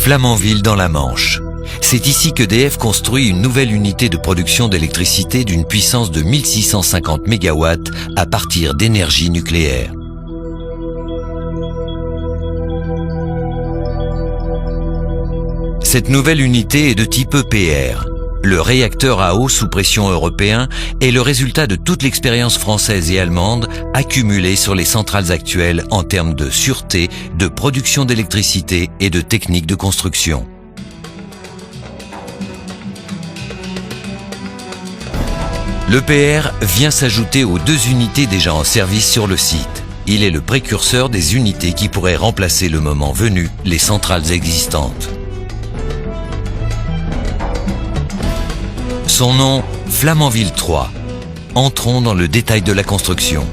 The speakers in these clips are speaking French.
Flamanville dans la Manche. C'est ici qu'EDF construit une nouvelle unité de production d'électricité d'une puissance de 1650 MW à partir d'énergie nucléaire. Cette nouvelle unité est de type EPR. Le réacteur à eau sous pression européen est le résultat de toute l'expérience française et allemande accumulée sur les centrales actuelles en termes de sûreté, de production d'électricité et de techniques de construction. L'EPR vient s'ajouter aux 2 unités déjà en service sur le site. Il est le précurseur des unités qui pourraient remplacer le moment venu les centrales existantes. Son nom, Flamanville 3. Entrons dans le détail de la construction.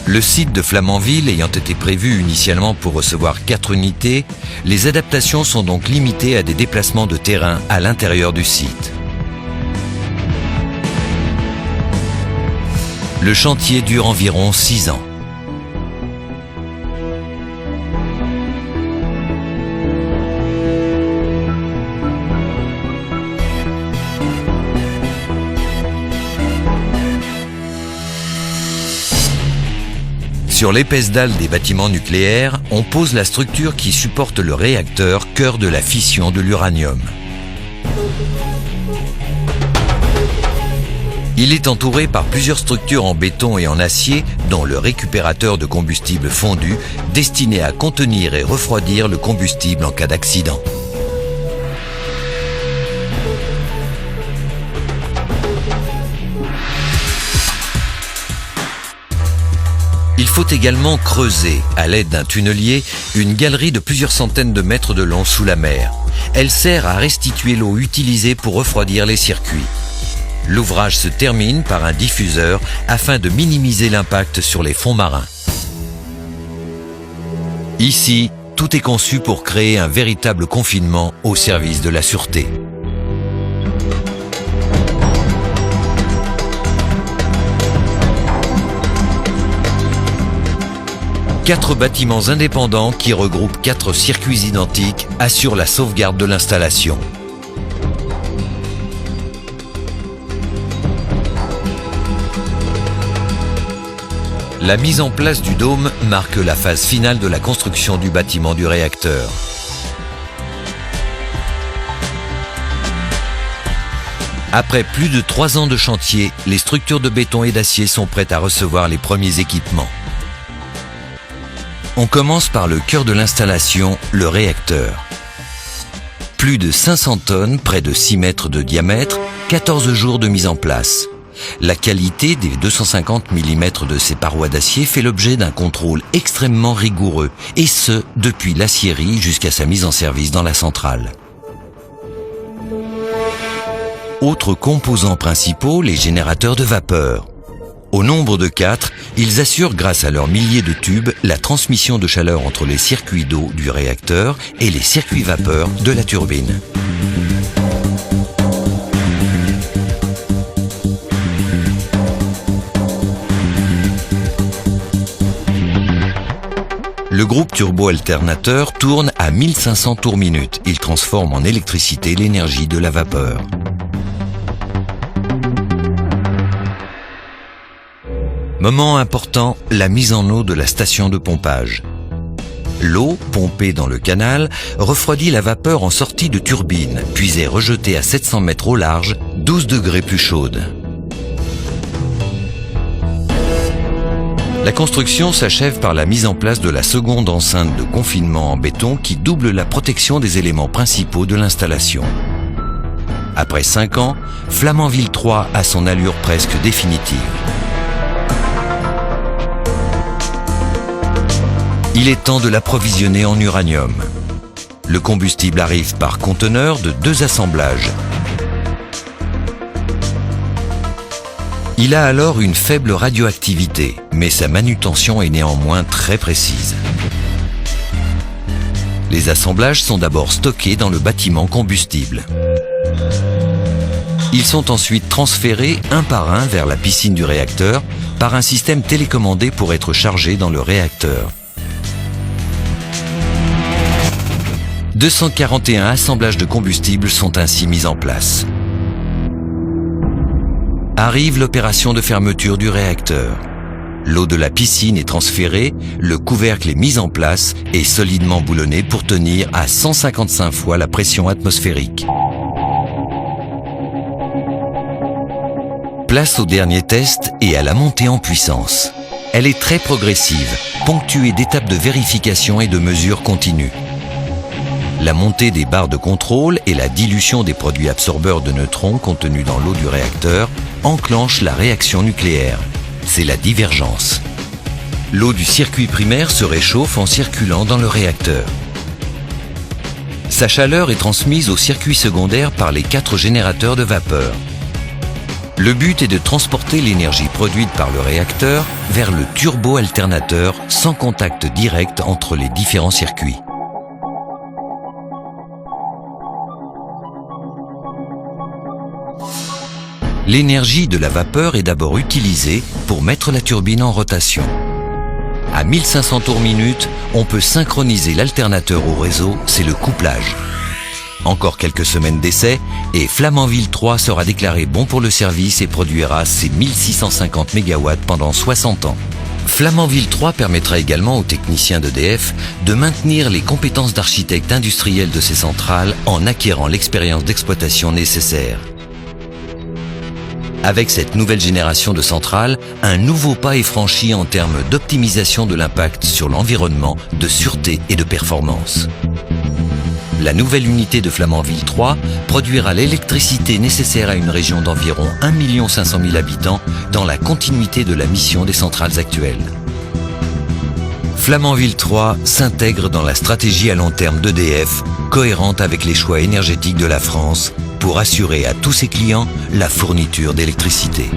Le site de Flamanville ayant été prévu initialement pour recevoir 4 unités, les adaptations sont donc limitées à des déplacements de terrain à l'intérieur du site. Le chantier dure environ 6 ans. Sur l'épaisse dalle des bâtiments nucléaires, on pose la structure qui supporte le réacteur, cœur de la fission de l'uranium. Il est entouré par plusieurs structures en béton et en acier, dont le récupérateur de combustible fondu, destiné à contenir et refroidir le combustible en cas d'accident. Il faut également creuser, à l'aide d'un tunnelier, une galerie de plusieurs centaines de mètres de long sous la mer. Elle sert à restituer l'eau utilisée pour refroidir les circuits. L'ouvrage se termine par un diffuseur afin de minimiser l'impact sur les fonds marins. Ici, tout est conçu pour créer un véritable confinement au service de la sûreté. Quatre bâtiments indépendants qui regroupent 4 circuits identiques assurent la sauvegarde de l'installation. La mise en place du dôme marque la phase finale de la construction du bâtiment du réacteur. Après plus de 3 ans de chantier, les structures de béton et d'acier sont prêtes à recevoir les premiers équipements. On commence par le cœur de l'installation, le réacteur. Plus de 500 tonnes, près de 6 mètres de diamètre, 14 jours de mise en place. La qualité des 250 mm de ces parois d'acier fait l'objet d'un contrôle extrêmement rigoureux, et ce, depuis l'aciérie jusqu'à sa mise en service dans la centrale. Autres composants principaux, les générateurs de vapeur. Au nombre de 4, ils assurent grâce à leurs milliers de tubes la transmission de chaleur entre les circuits d'eau du réacteur et les circuits vapeur de la turbine. Le groupe turbo-alternateur tourne à 1500 tours minute. Il transforme en électricité l'énergie de la vapeur. Moment important, la mise en eau de la station de pompage. L'eau, pompée dans le canal, refroidit la vapeur en sortie de turbine, puis est rejetée à 700 mètres au large, 12 degrés plus chaude. La construction s'achève par la mise en place de la seconde enceinte de confinement en béton qui double la protection des éléments principaux de l'installation. Après 5 ans, Flamanville 3 a son allure presque définitive. Il est temps de l'approvisionner en uranium. Le combustible arrive par conteneur de 2 assemblages. Il a alors une faible radioactivité, mais sa manutention est néanmoins très précise. Les assemblages sont d'abord stockés dans le bâtiment combustible. Ils sont ensuite transférés un par un vers la piscine du réacteur par un système télécommandé pour être chargés dans le réacteur. 241 assemblages de combustible sont ainsi mis en place. Arrive l'opération de fermeture du réacteur. L'eau de la piscine est transférée, le couvercle est mis en place et solidement boulonné pour tenir à 155 fois la pression atmosphérique. Place au dernier test et à la montée en puissance. Elle est très progressive, ponctuée d'étapes de vérification et de mesures continues. La montée des barres de contrôle et la dilution des produits absorbeurs de neutrons contenus dans l'eau du réacteur enclenchent la réaction nucléaire. C'est la divergence. L'eau du circuit primaire se réchauffe en circulant dans le réacteur. Sa chaleur est transmise au circuit secondaire par les 4 générateurs de vapeur. Le but est de transporter l'énergie produite par le réacteur vers le turbo-alternateur sans contact direct entre les différents circuits. L'énergie de la vapeur est d'abord utilisée pour mettre la turbine en rotation. À 1500 tours minute, on peut synchroniser l'alternateur au réseau, c'est le couplage. Encore quelques semaines d'essai et Flamanville 3 sera déclaré bon pour le service et produira ses 1650 MW pendant 60 ans. Flamanville 3 permettra également aux techniciens d'EDF de maintenir les compétences d'architecte industriel de ces centrales en acquérant l'expérience d'exploitation nécessaire. Avec cette nouvelle génération de centrales, un nouveau pas est franchi en termes d'optimisation de l'impact sur l'environnement, de sûreté et de performance. La nouvelle unité de Flamanville 3 produira l'électricité nécessaire à une région d'environ 1 500 000 habitants dans la continuité de la mission des centrales actuelles. Flamanville 3 s'intègre dans la stratégie à long terme d'EDF, cohérente avec les choix énergétiques de la France, pour assurer à tous ses clients la fourniture d'électricité.